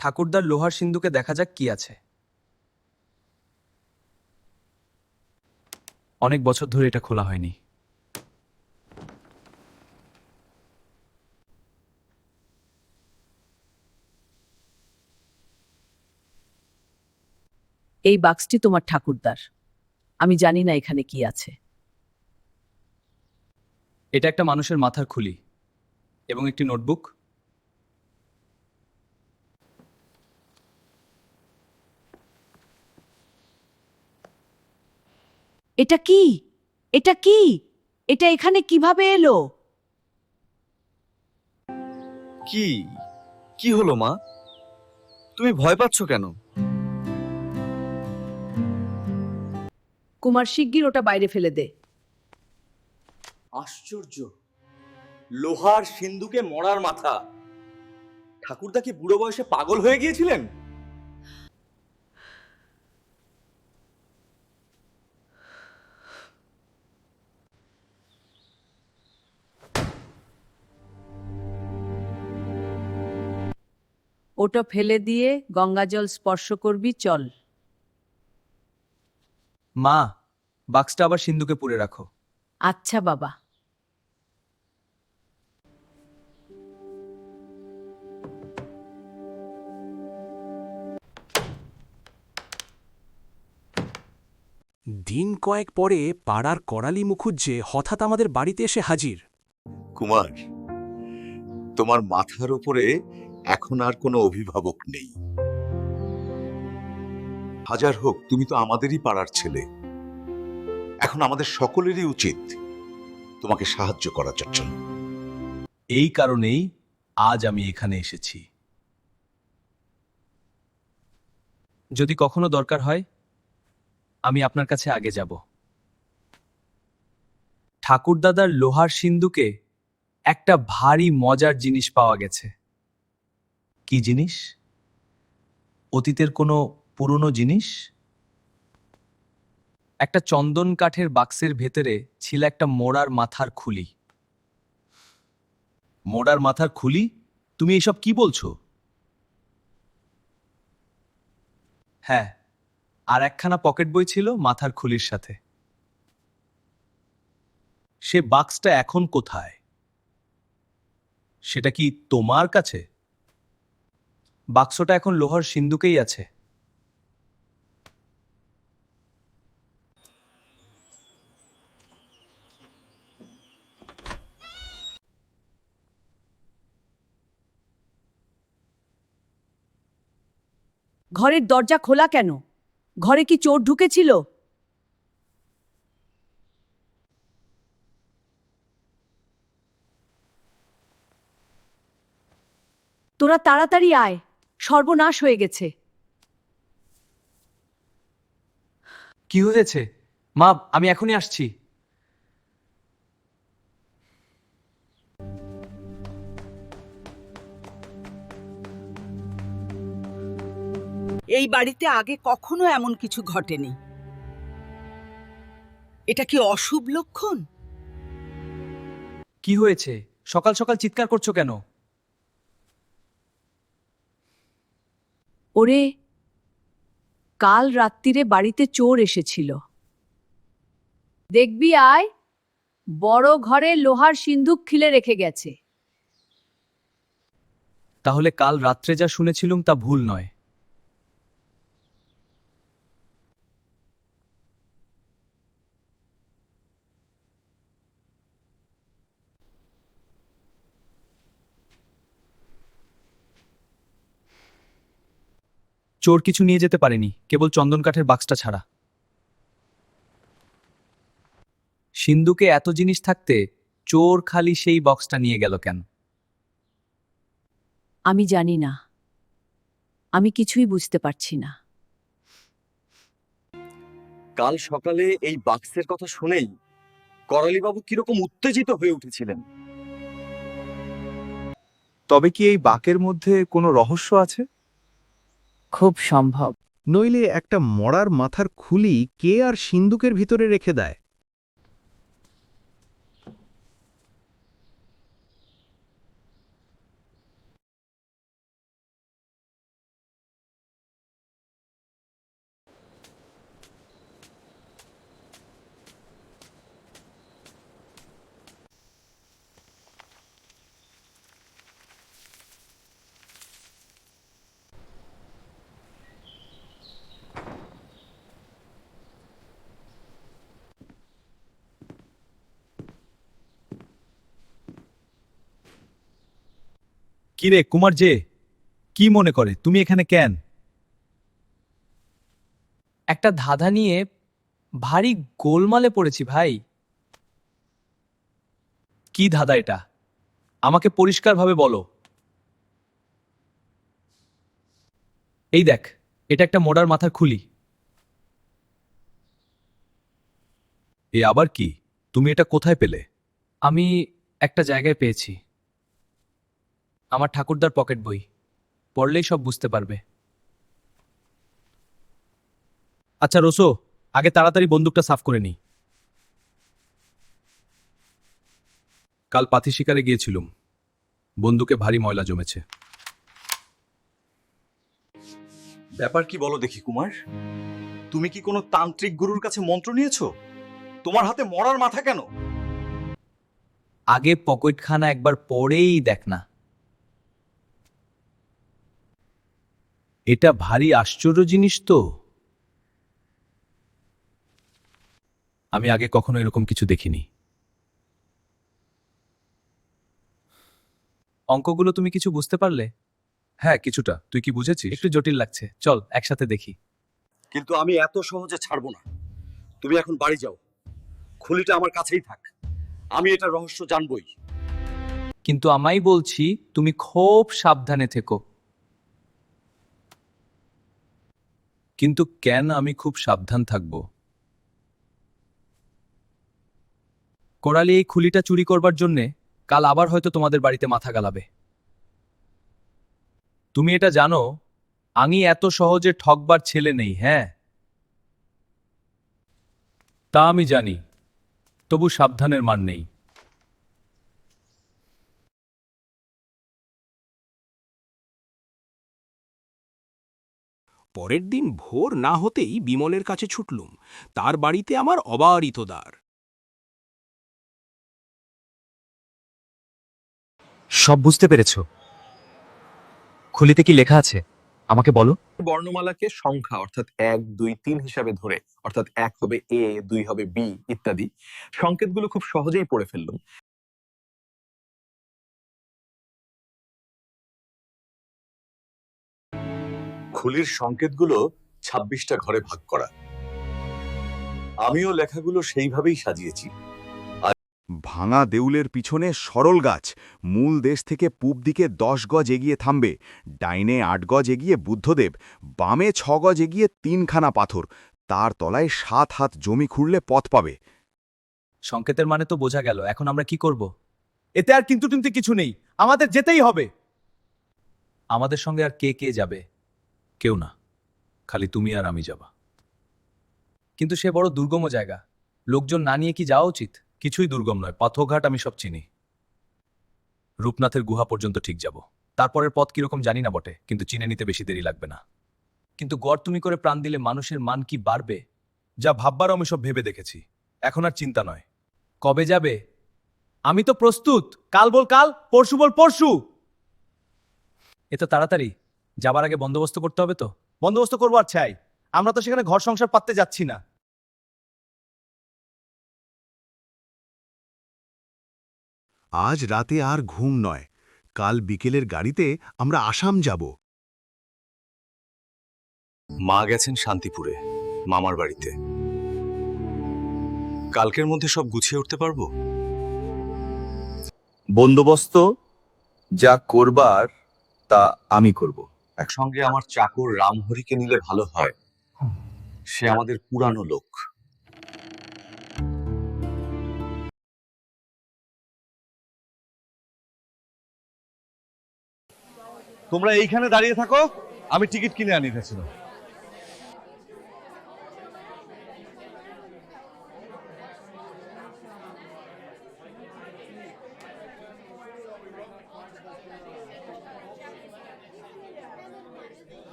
ঠাকুরদার লোহার সিন্ধুকে দেখা যাক কি আছে। অনেক বছর ধরে এটা খোলা হয়নি। এই বাক্সটি তোমার ঠাকুরদার। আমি জানি না এখানে কি আছে। এটা একটা মানুষের মাথার খুলি এবং একটি নোটবুক। এটা কি? এটা কি? এটা এখানে কিভাবে এলো? কি কি হলো মা? তুমি ভয় পাচ্ছ কেন? কুমার, শিগগির ওটা বাইরে ফেলে দে। আশ্চর্য, লোহার সিন্ধুকে মরার মাথা। ঠাকুরদা কি বুড়ো বয়সে পাগল হয়ে গিয়েছিলেন? ওটা ফেলে দিয়ে গঙ্গাজল স্পর্শ করবি, চল। মা, বাক্সটা আবার সিন্ধুকে পুরে রাখো। আচ্ছা বাবা। দিন কয়েক পরে পাড়ার করালি মুখুজ্জে হঠাৎ আমাদের বাড়িতে এসে হাজির। কুমার, তোমার মাথার উপরে এখন আর কোনো অভিভাবক নেই। হাজার হোক, তুমি তো আমাদেরই পাড়ার ছেলে। এখন আমাদের সকলেরই উচিত তোমাকে সাহায্য করার জন্য। এই কারণেই আজ আমি এখানে এসেছি। যদি কখনো দরকার হয় আমি আপনার কাছে আগে যাব। ঠাকুরদাদার লোহার সিন্ধুকে একটা ভারী মজার জিনিস পাওয়া গেছে। কি জিনিস? অতীতের কোনো পুরনো জিনিস। একটা চন্দন কাঠের বাক্সের ভেতরে ছিল একটা মোড়ার মাথার খুলি। মোড়ার মাথার খুলি? তুমি এসব কি বলছো? হ্যাঁ, আর একখানা পকেট বই ছিল মাথার খুলির সাথে। সে বাক্সটা এখন কোথায়? সেটা কি তোমার কাছে? বাক্সটা এখন লোহার সিন্ধুকেই আছে। ঘরের দরজা খোলা কেন? ঘরে কি চোর ঢুকেছিল? তোরা তাড়াতাড়ি আয়, সর্বনাশ হয়ে গেছে। কি হয়েছে? মা, আমি এখনই আসছি। এই বাড়িতে আগে কখনো এমন কিছু ঘটেনি। এটা কি অশুভ লক্ষণ? কি হয়েছে? সকাল সকাল চিৎকার করছো কেন? ওরে, কাল রাত্রিরে বাড়িতে চোর এসেছিল। দেখবি আয়, বড় ঘরে লোহার সিন্ধুক খিলে রেখে গেছে। তাহলে কাল রাত্রে যা শুনেছিলুম তা ভুল নয়। চোর কিছু নিয়ে যেতে পারেনি, কেবল চন্দন কাঠের বাক্সটা ছাড়া। সিন্ধুকে এত জিনিস থাকতে চোর খালি সেই বক্সটা নিয়ে গেল কেন? আমি জানি না, আমি কিছুই বুঝতে পারছি না। কাল সকালে এই বাক্সের কথা শুনেই করালিবাবু কিরকম উত্তেজিত হয়ে উঠেছিলেন। তবে কি এই বাকের মধ্যে কোনো রহস্য আছে? খুব সম্ভব। নইলে একটা মরার মাথার খুলি কে আর সিন্দুকের ভিতরে রেখে দেয়? কি রে কুমার যে কি মনে করে তুমি এখানে কেন? একটা ধাঁধা নিয়ে ভারী গোলমালে পড়েছি ভাই। কি ধাঁধা এটা? আমাকে পরিষ্কারভাবে বলো। এই দেখ, এটা একটা মোড়ার মাথার খুলি। এ আবার কি? তুমি এটা কোথায় পেলে? আমি একটা জায়গায় পেয়েছি। আমার ঠাকুরদার পকেট বই, পড়লেই সব বুঝতে পারবে। আচ্ছা রোসো, আগে তাড়াতাড়ি বন্দুকটা সাফ করে নি। কাল পাথি শিকারে গিয়েছিলুম, বন্দুকে ভারী ময়লা জমেছে। ব্যাপার কি বলো দেখি কুমার, তুমি কি কোনো তান্ত্রিক গুরুর কাছে মন্ত্র নিয়েছো? তোমার হাতে মরার মাথা কেন? আগে পকেটখানা একবার পড়েই দেখ না। এটা ভারী আশ্চর্য জিনিস তো। আমি আগে কখনো এরকম কিছু দেখিনি। অঙ্কগুলো তুমি কিছু বুঝতে পারলে? হ্যাঁ কিছুটা। তুই কি বুঝেছিস? একটু জটিল লাগছে, চল একসাথে দেখি। কিন্তু আমি এত সহজে ছাড়বো না। তুমি এখন বাড়ি যাও, খুলিটা আমার কাছেই থাক, আমি এটা রহস্য জানবই। কিন্তু আমাই বলছি তুমি খুব সাবধানে থেকো। কিন্তু কেন আমি খুব সাবধান থাকব? করালি এই খুলিটা চুরি করবার জন্যে কাল আবার হয়তো তোমাদের বাড়িতে মাথা গালাবে। তুমি এটা জানো আমি এত সহজে ঠকবার ছেলে নেই। হ্যাঁ তা আমি জানি, তবু সাবধানের মান নেই। পরের দিন ভোর না হতেই বিমলের কাছে ছুটলুম। তার বাড়িতে আমার অবারিত দ্বার। সব বুঝতে পেরেছো? খুলিতে কি লেখা আছে আমাকে বলো। বর্ণমালাকে সংখ্যা অর্থাৎ 1 2 3 হিসাবে ধরে, অর্থাৎ 1 হবে এ, 2 হবে বি ইত্যাদি সংকেতগুলো খুব সহজেই পড়ে ফেললাম। খুলির সংকেতগুলো 26টা ঘরে ভাগ করা। আমিও লেখাগুলো সেইভাবেই সাজিয়েছি। ভাঙা দেউলের পিছনে সরল গাছ, মূল দেশ থেকে পূব দিকে 10 গজ এগিয়ে থামবে, ডাইনে 8 গজ এগিয়ে বুদ্ধদেব, বামে 6 গজ এগিয়ে 3খানা পাথর, তার তলায় 7 হাত জমি খুঁড়লে পথ পাবে। সংকেতের মানে তো বোঝা গেল, এখন আমরা কি করব? এতে আর কিন্তু টিনতে কিছু নেই, আমাদের যেতেই হবে। আমাদের সঙ্গে আর কে কে যাবে? কেউ না, খালি তুমি আর আমি যাবা। কিন্তু সে বড় দুর্গম জায়গা, লোকজন না নিয়ে কি যাওয়া উচিত? কিছুই দুর্গম নয়, পাথরঘাট আমি সব চিনি। রূপনাথের গুহা পর্যন্ত ঠিক যাব, তারপরের পথ কিরকম জানি না বটে, কিন্তু চিনে নিতে বেশি দেরি লাগবে না। কিন্তু গড় তুমি করে প্রাণ দিলে মানুষের মান কি বাড়বে? যা ভাববার আমি সব ভেবে দেখেছি, এখন আর চিন্তা নয়। কবে যাবে? আমি তো প্রস্তুত, কাল বল কাল, পরশু বল পরশু। এ তো তাড়াতাড়ি, যাবার আগে বন্দোবস্ত করতে হবে তো। বন্দোবস্ত করবো আর চাই, আমরা তো সেখানে ঘর সংসার পাততে যাচ্ছি না। আজ রাতে আর ঘুম নয়, কাল বিকেলের গাড়িতে আমরা আসাম যাব। মা গেছেন শান্তিপুরে, মামার বাড়িতে। কালকের মধ্যে সব গুছিয়ে উঠতে পারবো। বন্দোবস্ত যা করবার তা আমি করব। একসঙ্গে আমার চাকর রামহরিকে নিলে ভালো হয়, সে আমাদের পুরানো লোক। তোমরা এইখানে দাঁড়িয়ে থাকো, আমি টিকিট কিনে আনিতেছিলাম।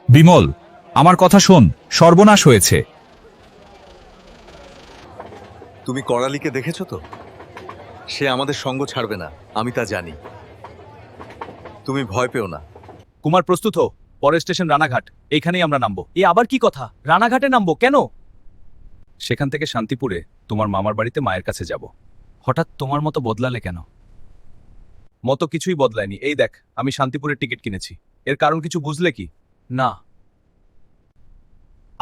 বিমল, আমার কথা শোন, সর্বনাশ হয়েছে। তুমি করালিকে দেখেছো তো? সে আমাদের সঙ্গ ছাড়বে না, আমি তা জানি। তুমি ভয় পেও না। কুমার প্রস্তুত হো, পরের স্টেশন রানাঘাট, এইখানেই আমরা নামবো। এ আবার কি কথা? রানাঘাটে নামবো কেন? সেখান থেকে শান্তিপুরে তোমার মামার বাড়িতে মায়ের কাছে যাব। হঠাৎ তোমার মতো বদলালে কেন? মতো কিছুই বদলায়নি। এই দেখ, আমি শান্তিপুরের টিকিট কিনেছি। এর কারণ কিছু বুঝলে কি? না।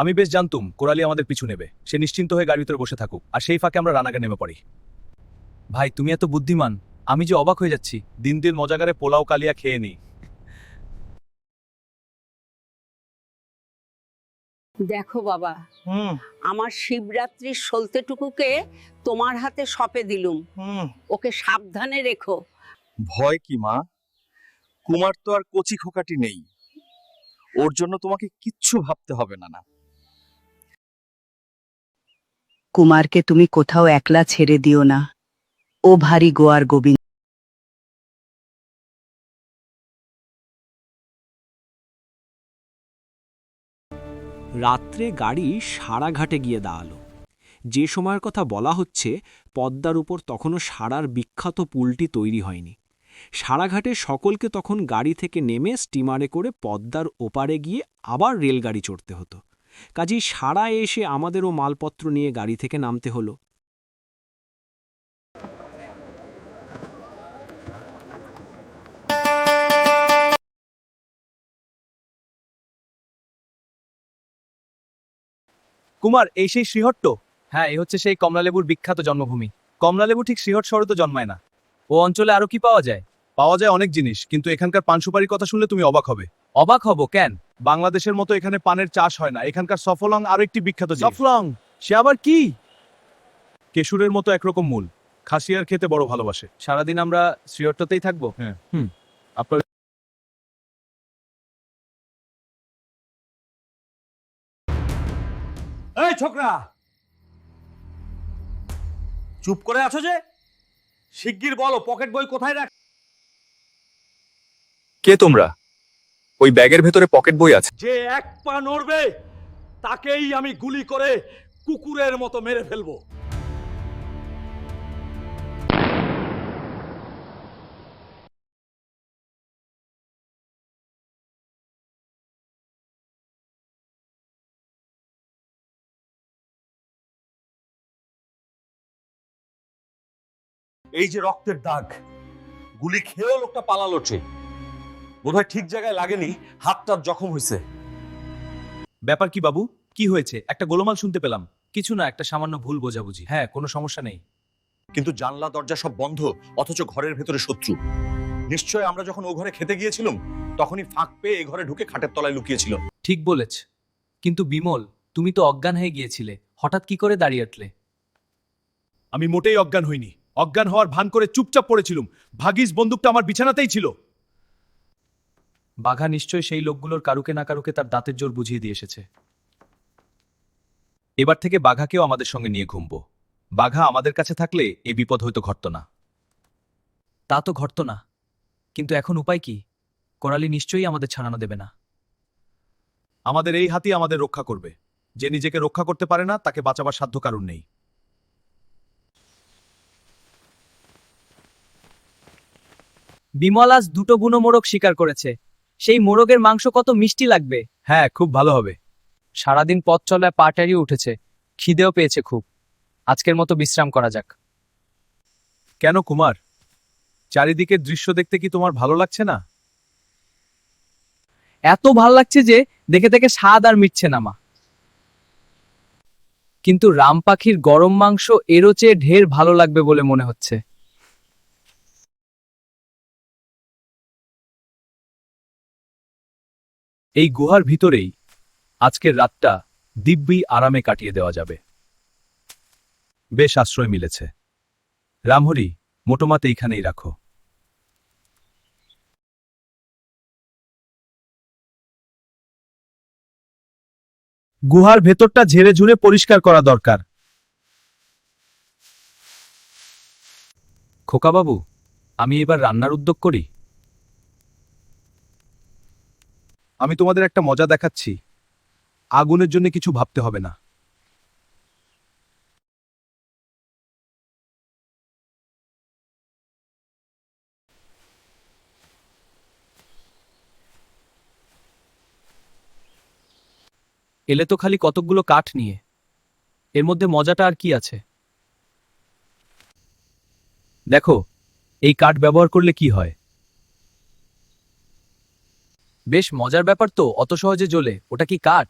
আমি বেশ জানতুম কোরালি আমাদের পিছু নেবে। সে নিশ্চিন্ত হয়ে গাড়ির ভিতরে বসে থাকুক, আর সেই ফাঁকে আমরা রানাঘাট নেমে পড়ি। ভাই, তুমি এত বুদ্ধিমান, আমি যে অবাক হয়ে যাচ্ছি। দিন দিন মজাগারে পোলাও কালিয়া খেয়ে নিই। দেখো বাবা, আমার শিবরাত্রির সলতেটুকুকে তোমার হাতে সঁপে দিলুম। ওকে সাবধানে রেখো। ভয় কি মা? কুমার তো আর কচি খোকাটি নেই। ওর জন্য তোমাকে কিচ্ছু ভাবতে হবে না। কুমারকে তুমি কোথাও একলা ছেড়ে দিও না। ও ভারী গোয়ার গোবিন্দ। রাত্রে গাড়ি সারাঘাটে গিয়ে দাঁড়ালো। যে সময়ের কথা বলা হচ্ছে, পদ্মার উপর তখনও সারার বিখ্যাত পুলটি তৈরি হয়নি। সারাঘাটে সকলকে তখন গাড়ি থেকে নেমে স্টিমারে করে পদ্মার ওপারে গিয়ে আবার রেলগাড়ি চড়তে হতো। কাজেই সারা এসে আমাদেরও মালপত্র নিয়ে গাড়ি থেকে নামতে হলো। কুমার, এই সেই শ্রীহট্ট? হ্যাঁ, এই হচ্ছে সেই কমলালেবুর বিখ্যাত জন্মভূমি। কমলালেবু ঠিক শ্রীহট শহরে তো জন্মায় না। ও অঞ্চলে আরো কি পাওয়া যায়? পাওয়া যায় অনেক জিনিস, কিন্তু এখানকার পান সুপারির কথা শুনলে তুমি অবাক হবে। অবাক হব কেন? বাংলাদেশের মতো এখানে পানের চাষ হয় না। এখানকার সফলং আরো একটি বিখ্যাত জিনিস। সফলং? সে আবার কি? কেশুরের মতো একরকম মূল। খাসিয়ার খেতে বড় ভালোবাসে। সারাদিন আমরা শ্রীহট্টতেই থাকবো? হ্যাঁ। আপনার এই ছোকরা, চুপ করে আছো যে? শিগগির বলো, পকেট বই কোথায় রাখ? কে তোমরা? ওই ব্যাগের ভেতরে পকেট বই আছে। যে এক পা নড়বে তাকেই আমি গুলি করে কুকুরের মতো মেরে ফেলবো। এই যে রক্তের দাগ, গুলি খেয়েও লোকটা পালালো ঠিক। বোধহয় ঠিক জায়গায় লাগেনি, হাতটার জখম হয়েছে। ব্যাপার কি বাবু? কি হয়েছে? একটা গোলমাল শুনতে পেলাম। কিছু না, একটা সামান্য ভুল বোঝাবুঝি। হ্যাঁ, কোনো সমস্যা নেই। কিন্তু জানলা দরজা সব বন্ধ, অথচ ঘরের ভেতরে শত্রু। নিশ্চয় আমরা যখন ও ঘরে খেতে গিয়েছিলাম তখনই ফাঁক পেয়ে এ ঘরে ঢুকে খাটের তলায় লুকিয়েছিল। ঠিক বলেছ, কিন্তু বিমল, তুমি তো অজ্ঞান হয়ে গিয়েছিলে, হঠাৎ কি করে দাঁড়িয়ে উঠলে? আমি মোটেই অজ্ঞান হইনি। অজ্ঞান হওয়ার ভান করে চুপচাপ পড়েছিলাম। ভাগিস বন্দুকটা আমার বিছানাতেই ছিল। বাঘা নিশ্চয় সেই লোকগুলোর কারুকে না কারুকে তার দাঁতের জোর বুঝিয়ে দিয়ে এসেছে। এবার থেকে বাঘাকেও আমাদের সঙ্গে নিয়ে ঘুমবো। বাঘা আমাদের কাছে থাকলে এই বিপদ হয়তো ঘটত না। তা তো ঘটত না, কিন্তু এখন উপায় কি? করালি নিশ্চয়ই আমাদের ছাড়ানো দেবে না। আমাদের এই হাতই আমাদের রক্ষা করবে। যে নিজেকে রক্ষা করতে পারে না তাকে বাঁচাবার সাধ্য কারণ নেই। বিমল আজ 2টো বুনো মোরগ শিকার করেছে। সেই মোরগের মাংস কত মিষ্টি লাগবে। হ্যাঁ, খুব ভালো হবে। সারাদিন পথ চলায় পা টেরিয়ে উঠেছে, খিদেও পেয়েছে খুব। আজকের মতো বিশ্রাম করা যাক। কেন কুমার, চারিদিকের দৃশ্য দেখতে কি তোমার ভালো লাগছে না? এত ভাল লাগছে যে দেখে দেখে স্বাদ আর মিটছে না মা। কিন্তু রাম পাখির গরম মাংস এরও চেয়ে ঢের ভালো লাগবে বলে মনে হচ্ছে। এই গুহার ভিতরেই আজকের রাতটা দিব্যি আরামে কাটিয়ে দেওয়া যাবে। বেশ আশ্রয় মিলেছে। রামহরি, মোটোমাতে এইখানেই রাখো। গুহার ভেতরটা ঝেড়ে ঝুড়ে পরিষ্কার করা দরকার। খোকাবাবু, আমি এবার রান্নার উদ্যোগ করি। আমি তোমাদের একটা মজা দেখাচ্ছি। আগুনের জন্য কিছু ভাবতে হবে না। এলে তো খালি কতকগুলো কাঠ নিয়ে, এর মধ্যে মজাটা আর কি আছে? দেখো, এই কাঠ ব্যবহার করলে কি হয়। বেশ মজার ব্যাপার তো, অত সহজে জ্বলে। ওটা কি কাঠ?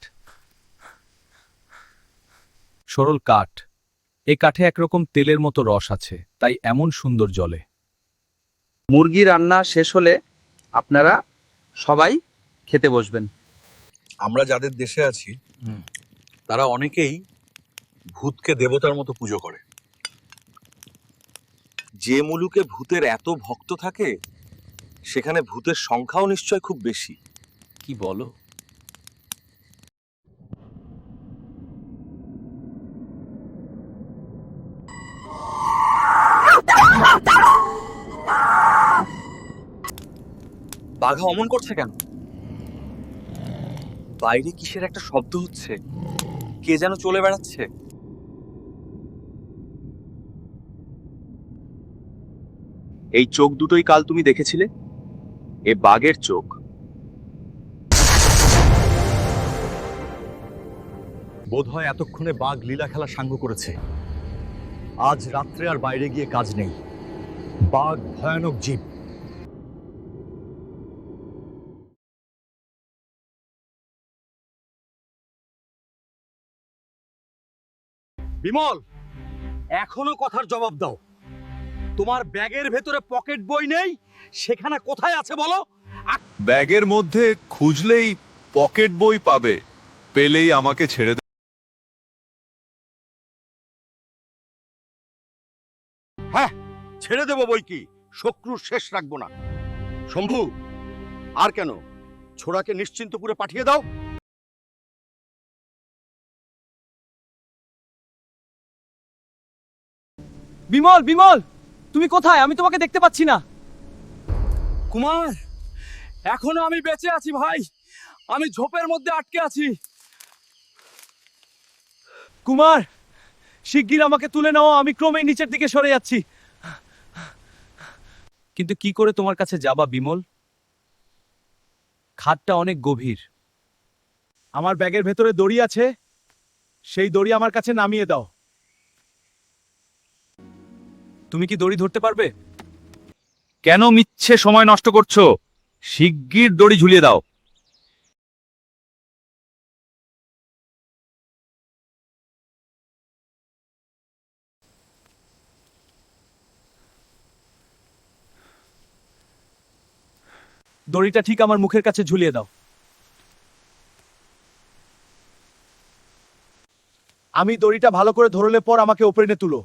সরল কাঠ। এ কাঠে একরকম তেলের মতো রস আছে, তাই এমন সুন্দর জ্বলে। মুরগি রান্না শেষ হলে আপনারা সবাই খেতে বসবেন। আমরা যাদের দেশে আছি তারা অনেকেই ভূতকে দেবতার মতো পুজো করে। যে মুলুকে ভূতের এত ভক্ত থাকে সেখানে ভূতের সংখ্যাও নিশ্চয় খুব বেশি। কি বলো? বাঘা অমন করছে কেন? বাইরে কিসের একটা শব্দ হচ্ছে, কে যেন চলে বেড়াচ্ছে। এই চোখ দুটোই কাল তুমি দেখেছিলে, এ বাঘের চোখ। বোধহয় এতক্ষণে বাঘ লীলা খেলা সাঙ্গ করেছে। আজ রাত্রে আর বাইরে গিয়ে কাজ নেই। বাঘ ভয়ানক জীব। বিমল, এখনো কথার জবাব দাও। তোমার ব্যাগের ভেতরে পকেট বই নেই, সেখানে কোথায় আছে বলো? ব্যাগের মধ্যে খুঁজলেই পকেট বই পাবে, পেলেই আমাকে ছেড়ে দে। হ্যাঁ, ছেড়ে দেবো বই কি, শত্রুর শেষ রাখবো না। শম্ভু, আর কেন, ছোড়াকে নিশ্চিন্তপুরে পাঠিয়ে দাও। বিমল, বিমল, তুমি কোথায়? আমি তোমাকে দেখতে পাচ্ছি না। কুমার, এখনো আমি বেঁচে আছি ভাই। আমি ঝোপের মধ্যে আটকে আছি। কুমার, শিগগির আমাকে তুলে নাও, আমি ক্রমেই নিচের দিকে সরে যাচ্ছি। কিন্তু কি করে তোমার কাছে যাবা বিমল? খাদটা অনেক গভীর। আমার ব্যাগের ভেতরে দড়ি আছে, সেই দড়ি আমার কাছে নামিয়ে দাও। তুমি কি দড়ি ধরতে পারবে? কেন মিথ্যে সময় নষ্ট করছো? শিগগির দড়ি ঝুলিয়ে দাও। দড়িটা ঠিক আমার মুখের কাছে ঝুলিয়ে দাও। আমি দড়িটা ভালো করে ধরলে পর আমাকে ওপরে তুলো।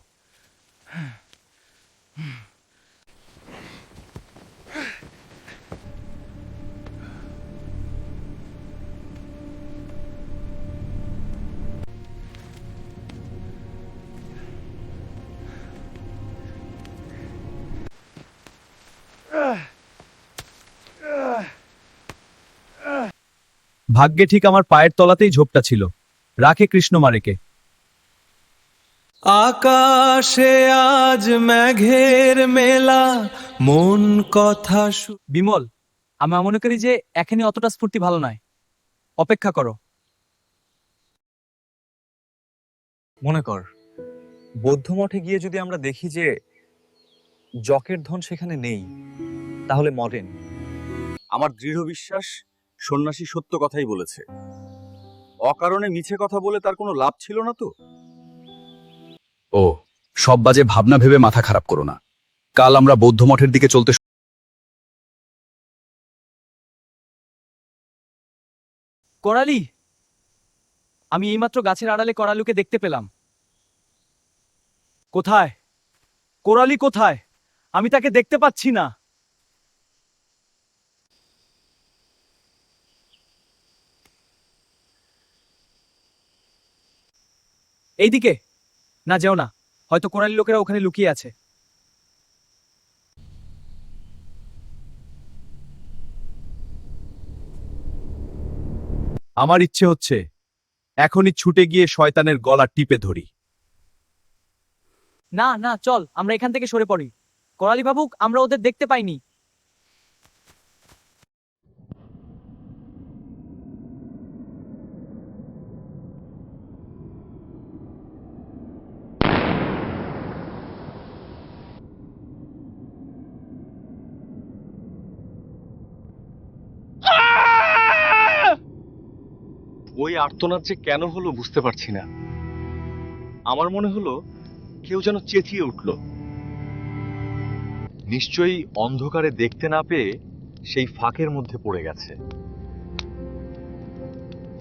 ভাগ্যে ঠিক আমার পায়ের তলাতেই ঝোপটা ছিল। রাখে কৃষ্ণ মারেকে। আকাশে আজ মেঘের মেলা, মন কথা বিমল, আমি মনে করি যে এখানে অতটা স্ফূর্তি ভালো নয়। অপেক্ষা করো। মনে কর, বৌদ্ধ মঠে গিয়ে যদি আমরা দেখি যে জকের ধন সেখানে নেই, তাহলে মরেন। আমার দৃঢ় বিশ্বাস সন্ন্যাসী সত্য কথাই বলেছে। অকারণে মিছে কথা বলে তার কোনো লাভ ছিল না তো। ও, সব বাজে ভাবনা ভেবে মাথা খারাপ করো না। কাল আমরা বৌদ্ধ মঠের দিকে চলতে করালি, আমি এইমাত্র গাছের আড়ালে করালুকে দেখতে পেলাম। কোথায়? কোরালি কোথায়? আমি তাকে দেখতে পাচ্ছি না। এইদিকে না, যেও না, হয়তো কোরালি লোকেরা ওখানে লুকিয়ে আছে। আমার ইচ্ছে হচ্ছে এখনই ছুটে গিয়ে শয়তানের গলা টিপে ধরি। না না, চল আমরা এখান থেকে সরে পড়ি। করালি ভাবুক আমরা ওদের দেখতে পাইনি। ওই আর্তনাদ যে কেন হলো বুঝতে পারছি না। আমার মনে হলো কেউ যেন চেঁচিয়ে উঠল। নিশ্চয়ই অন্ধকারে দেখতে না পেয়ে সেই ফাঁকের মধ্যে পড়ে গেছে।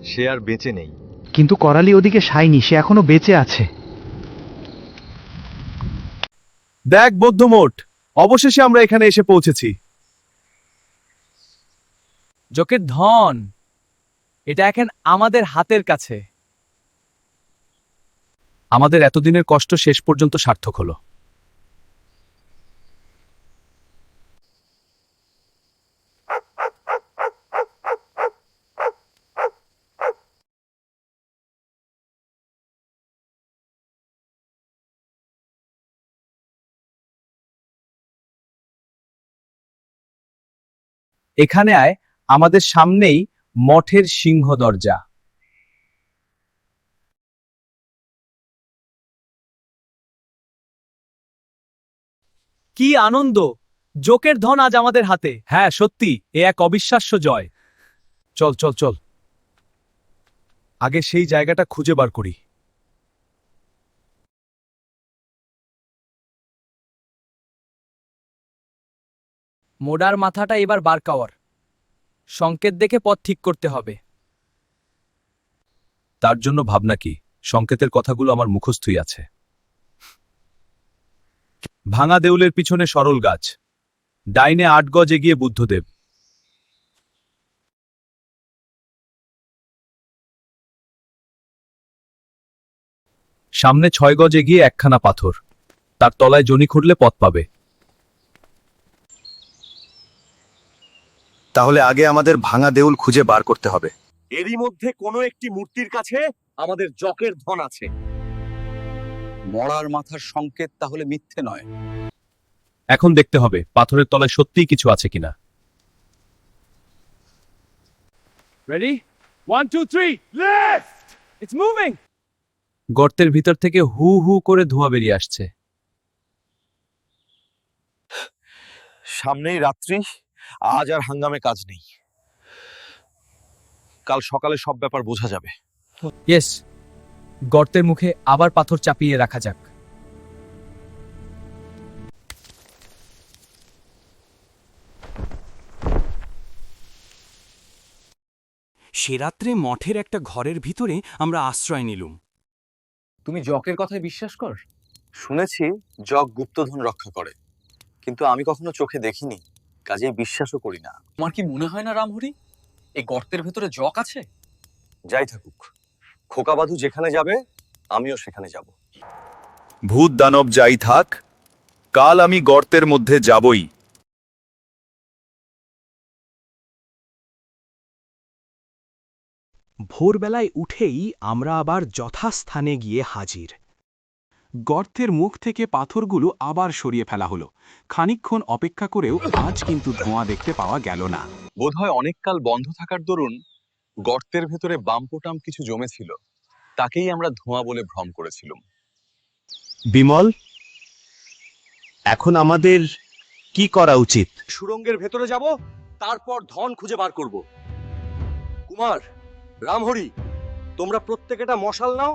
সে আর বেঁচে নেই। কিন্তু করালি ওদিকে সায়নি, সে এখনো বেঁচে আছে। দেখ বৌদ্ধমঠ, অবশেষে আমরা এখানে এসে পৌঁছেছি। জোকের ধন, এটা এখন আমাদের হাতের কাছে। আমাদের এতদিনের কষ্ট শেষ পর্যন্ত সার্থক হলো। এখানে আয়, আমাদের সামনেই মঠের সিংহ দরজা। কি আনন্দ! জোকের ধন আজ আমাদের হাতে। হ্যাঁ সত্যি, এ এক অবিশ্বাস্য জয়। চল চল চল, আগে সেই জায়গাটা খুঁজে বার করি। মোডার মাথাটা এবার বারকাওয়ার। সংকেত দেখে পথ ঠিক করতে হবে। তার জন্য ভাবনা কি, সংকেতের কথাগুলো আমার মুখস্থই আছে। ভাঙা দেউলের পিছনে সরল গাছ, ডাইনে 8 গজ এগিয়ে বুদ্ধদেব। সামনে 6 গজ এগিয়ে একখানা পাথর, তার তলায় জনি খুঁড়লে পথ পাবে। তাহলে আগে আমাদের ভাঙা দেউল খুঁজে বার করতে হবে। এরই মধ্যে কোনো একটি মূর্তির কাছে আমাদের জকের ধন আছে। মরার মাথার সংকেত তাহলে মিথ্যে নয়। এখন দেখতে হবে পাথরের তলায় সত্যিই কিছু আছে কিনা। রেডি? 1 2 3 লেফট! It's moving! গর্তের ভিতর থেকে হু হু করে ধোঁয়া বেরিয়ে আসছে। সামনেই রাত্রি, আজ আর হাঙ্গামে কাজ নেই। কাল সকালে সব ব্যাপার বোঝা যাবে। ইয়েস, গর্তের মুখে আবার পাথর চাপিয়ে রাখা যাক। সে রাত্রে মঠের একটা ঘরের ভিতরে আমরা আশ্রয় নিলুম। তুমি জকের কথায় বিশ্বাস কর? শুনেছি জক গুপ্তধন রক্ষা করে, কিন্তু আমি কখনো চোখে দেখিনি, কাজেই বিশ্বাসও করি না। তোমার কি মনে হয় না রামহরি, এই গর্তের ভেতরে জক আছে? যাই থাকুক, খোকাবাধু যেখানে যাবে আমিও সেখানে যাব। ভূত দানব যাই থাক, কাল আমি গর্তের মধ্যে যাবই। ভোরবেলায় উঠেই আমরা আবার যথাস্থানে গিয়ে হাজির। গর্তের মুখ থেকে পাথরগুলো আবার সরিয়ে ফেলা হলো। খানিকক্ষণ অপেক্ষা করেও আজ কিন্তু ধোঁয়া দেখতে পাওয়া গেল না। বোধহয় অনেককাল বন্ধ থাকার দরুন গর্তের ভেতরে বাম্পটাম কিছু জমেছিল, তাকেই আমরা ধোঁয়া বলে ভ্রম করেছিলাম। বিমল, এখন আমাদের কি করা উচিত? সুড়ঙ্গের ভেতরে যাব, তারপর ধন খুঁজে বার করব। কুমার, রামহরি, তোমরা প্রত্যেকটা মশাল নাও।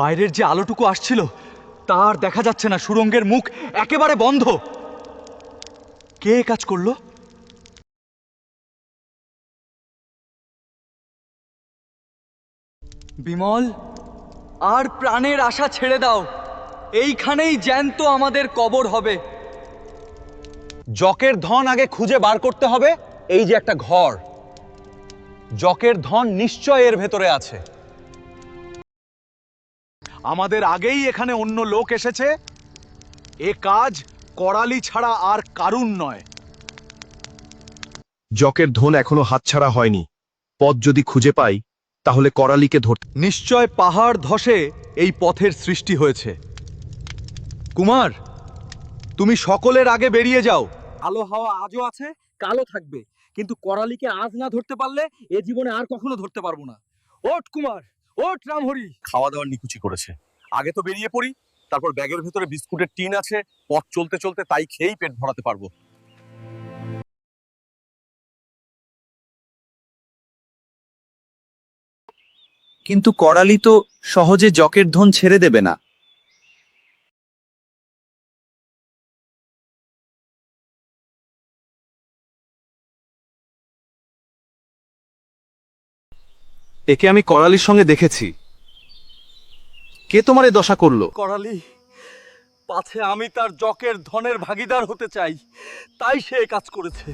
বাইরের যে আলোটুকু আসছিল তা আর দেখা যাচ্ছে না। সুড়ঙ্গের মুখ একেবারে বন্ধ। কে এ কাজ করলো? বিমল, আর প্রাণের আশা ছেড়ে দাও। এইখানেই জ্যান্ত আমাদের কবর হবে। জকের ধন আগে খুঁজে বার করতে হবে। এই যে একটা ঘর, জকের ধন নিশ্চয় এর ভেতরে আছে। আমাদের আগেই এখানে অন্য লোক এসেছে। এ কাজ করালি ছাড়া আর কারুন নয়। জকের ধন এখনো হাতছাড়া হয়নি। পথ যদি খুঁজে পাই তাহলে করালিকে ধরতে। নিশ্চয় পাহাড় ধসে এই পথের সৃষ্টি হয়েছে। কুমার, তুমি সকলের আগে বেরিয়ে যাও। আলো হাওয়া আজও আছে, কালো থাকবে, কিন্তু করালিকে আজ না ধরতে পারলে এ জীবনে আর কখনো ধরতে পারবো না। ওঠ কুমার, ওঠ রামহরি। খাওয়া দাওয়ার নিকুচি করেছে, আগে তো বেরিয়ে পড়ি। তারপর ব্যাগের ভেতরে বিস্কুটের টিন আছে, পথ চলতে চলতে তাই খেয়েই পেট ভরাতে পারবো। কিন্তু করালি তো সহজে জকের ধন ছেড়ে দেবে না। একে আমি করালির সঙ্গে দেখেছি। কে তোমার এ দশা করলো? করালি, পাছে আমি তার জকের ধনের ভাগিদার হতে চাই, তাই সে কাজ করেছে।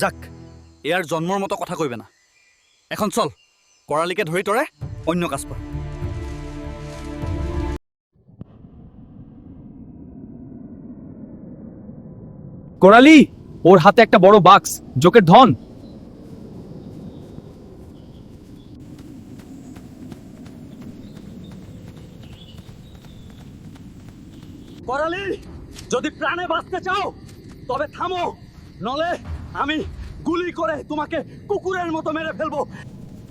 যাক, এ আর জন্মর মতো কথা কইবে না। এখন চল, করালিকে ধরি তোরে অন্য কাজ কর। কোরালি, ওর হাতে একটা বড় বাক্স, জোকের ধন। করালি, যদি প্রাণে বাঁচতে চাও তবে থামো, নলে আমি গুলি করে তোমাকে কুকুরের মতো মেরে ফেলবো।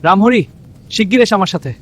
রামহরি, শিগগির এস আমার সাথে।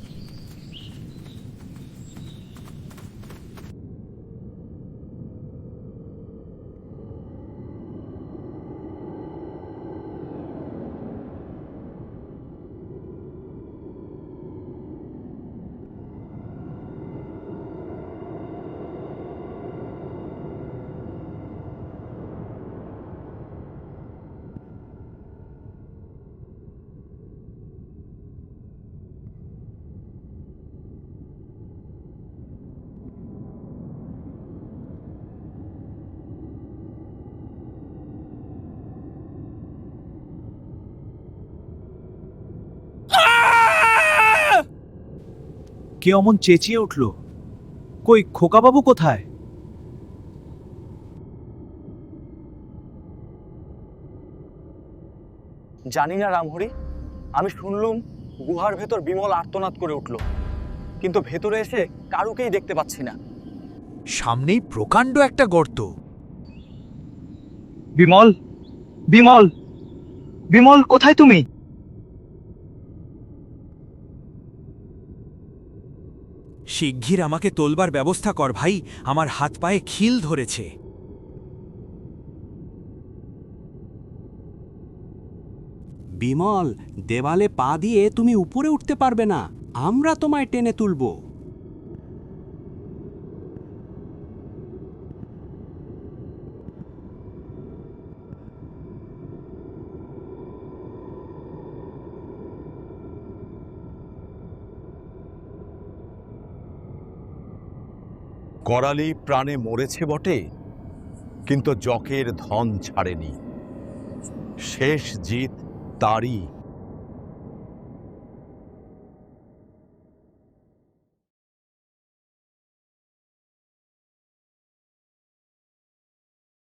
কে অমন চেঁচিয়ে উঠল? কই খোকাবাবু কোথায়? জানি না রামহরি, আমি শুনলুম গুহার ভেতর বিমল আর্তনাদ করে উঠল, কিন্তু ভেতরে এসে কারুকেই দেখতে পাচ্ছি না। সামনেই প্রকাণ্ড একটা গর্ত। বিমল, বিমল, বিমল, কোথায় তুমি? শিগগির আমাকে তোলবার ব্যবস্থা কর ভাই, আমার হাত পায়ে খিল ধরেছে। বিমল, দেওয়ালে পা দিয়ে তুমি উপরে উঠতে পারবে না, আমরা তোমায় টেনে তুলব। করালি প্রাণে মরেছে বটে, কিন্তু জকের ধন ছাড়েনি। শেষ জিত তারই।